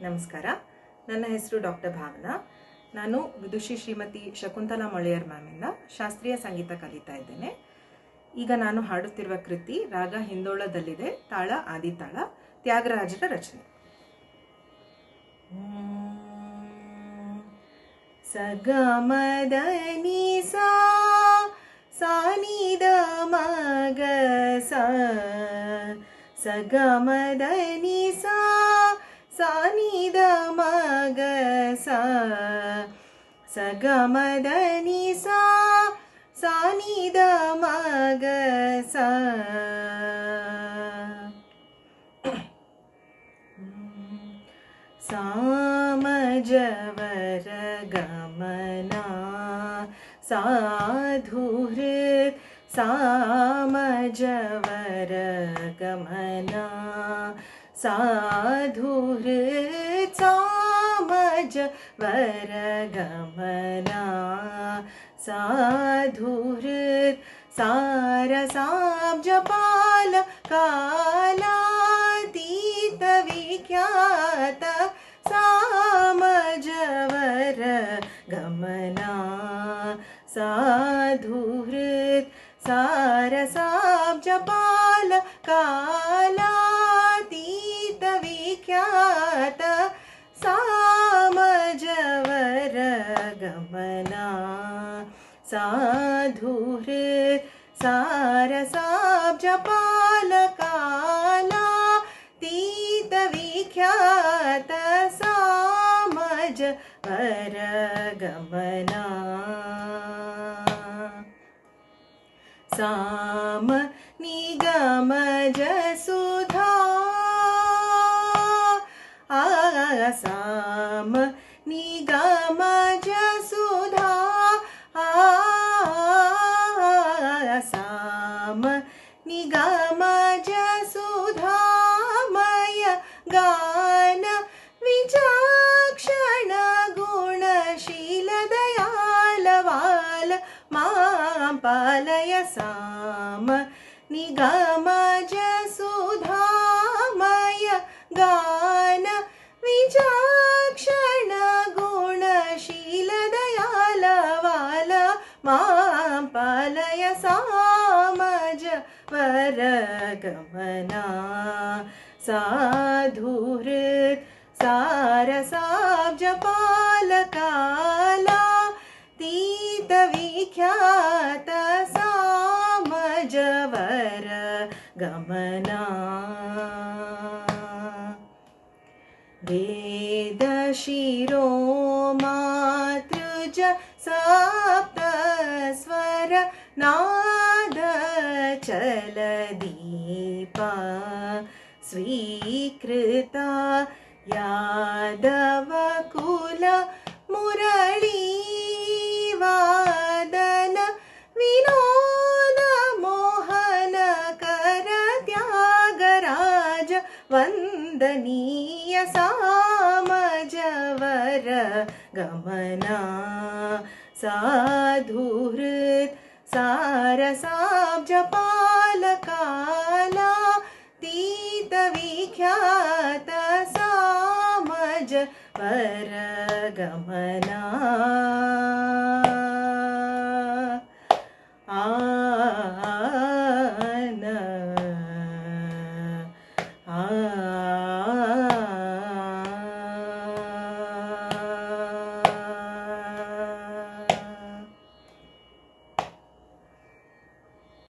ನಮಸ್ಕಾರ. ನನ್ನ ಹೆಸರು ಡಾಕ್ಟರ್ ಭಾವನಾ. ನಾನು ವಿದುಷಿ ಶ್ರೀಮತಿ ಶಕುಂತಲಾ ಮೊಳೆಯರ್ ಮ್ಯಾಮಿಂದ ಶಾಸ್ತ್ರೀಯ ಸಂಗೀತ ಕಲಿತಾ ಇದ್ದೇನೆ. ಈಗ ನಾನು ಹಾಡುತ್ತಿರುವ ಕೃತಿ ರಾಗ ಹಿಂದೋಳದಲ್ಲಿದೆ, ತಾಳ ಆದಿತಾಳ, ತ್ಯಾಗರಾಜರ ರಚನೆ. ಸಗಮದ ನೀಸಾ ಸಾನಿದ ಮಗ ಸ ಸಗಮದ ನೀಸಾ ಸಾನಿದ ಮಗ ಸ ಸಗಮದ ನೀಸಾ ಸಾನಿದ ಮಗ ಸ ಸಾಮಜವರ ಗಮನ ಸಾಧುಹೃತ್ ಸಾಮಜವರ ಗಮನ ಸಾಧುಹೃತ್ ಸಾಮಜವರ ಗಮನ ಸಾಧುಹೃತ್ ಸಾರಸಾಬ್ಜಪಾಲ ಕಾಲಾತೀತ ವಿಖ್ಯಾತ ಸಾಮಜವರ ಗಮನ ಸಾಧುಹೃತ್ ಸಾರಸಾಬ್ಜಪಾಲ ಕಾಲಾತೀತ ವಿಖ್ಯಾತ ಸಾಮಜವರ ಗಮನ ಸಾಧುಹೃತ್ ಸಾರಸಾಬ್ಜಪಾಲ ಕಾಲಾತೀತ ವಿಖ್ಯಾತ ಸಾಮಜವರ ಗಮನ ಸಾಮ ನಿಗಮಜ ಸುಧಾ ಸಾಮ ನಿಗಮಜ ಸುಧಾ ಸಾಮ ನಿಗಮಜ ಸುಧಾಮಯ ಗಾನ ವಿಚಕ್ಷಣ ಗುಣಶೀಲ ದಯಾಲವಾಲ ಮಾಂ ಪಾಲಯ ಸಾಮ ನಿಗಮಜ ಸುಧಾಮಯ ಗಾನ ವಿಚಕ್ಷಣ ಗುಣಶೀಲ ದಯಾಲವಾಲ ಮಾಂ ಪಾಲಯ ಸಾಮಜವರ ಗಮನ ಸಾಧುಹೃತ್ ಸಾರಸಾಬ್ಜಪಾಲ ಕಾಲಾತೀತ ವಿಖ್ಯಾತ ಸಾಮಜವರ ಗಮನ ವೇದ ಶಿರೋ ಮಾತೃಜ ಸಪ್ತ ಸ್ವರ ನಾದ ಚಲ ದೀಪ ಸ್ವೀಕೃತ ಯಾದವ ಕುಲ ಮುರಳೀ ವಾದನ ವಿನೋದ ಮೋಹನ ಕರ ತ್ಯಾಗರಾಜ ವಂದನೀಯ ಸಾಮಜವರ ಗಮನ ಸಾಧುಹೃತ್ ಸಾರಸಾಬ್ಜಪಾಲ ಕಾಲಾತೀತ ವಿಖ್ಯಾತ ಸಾಮಜವರ ಗಮನ.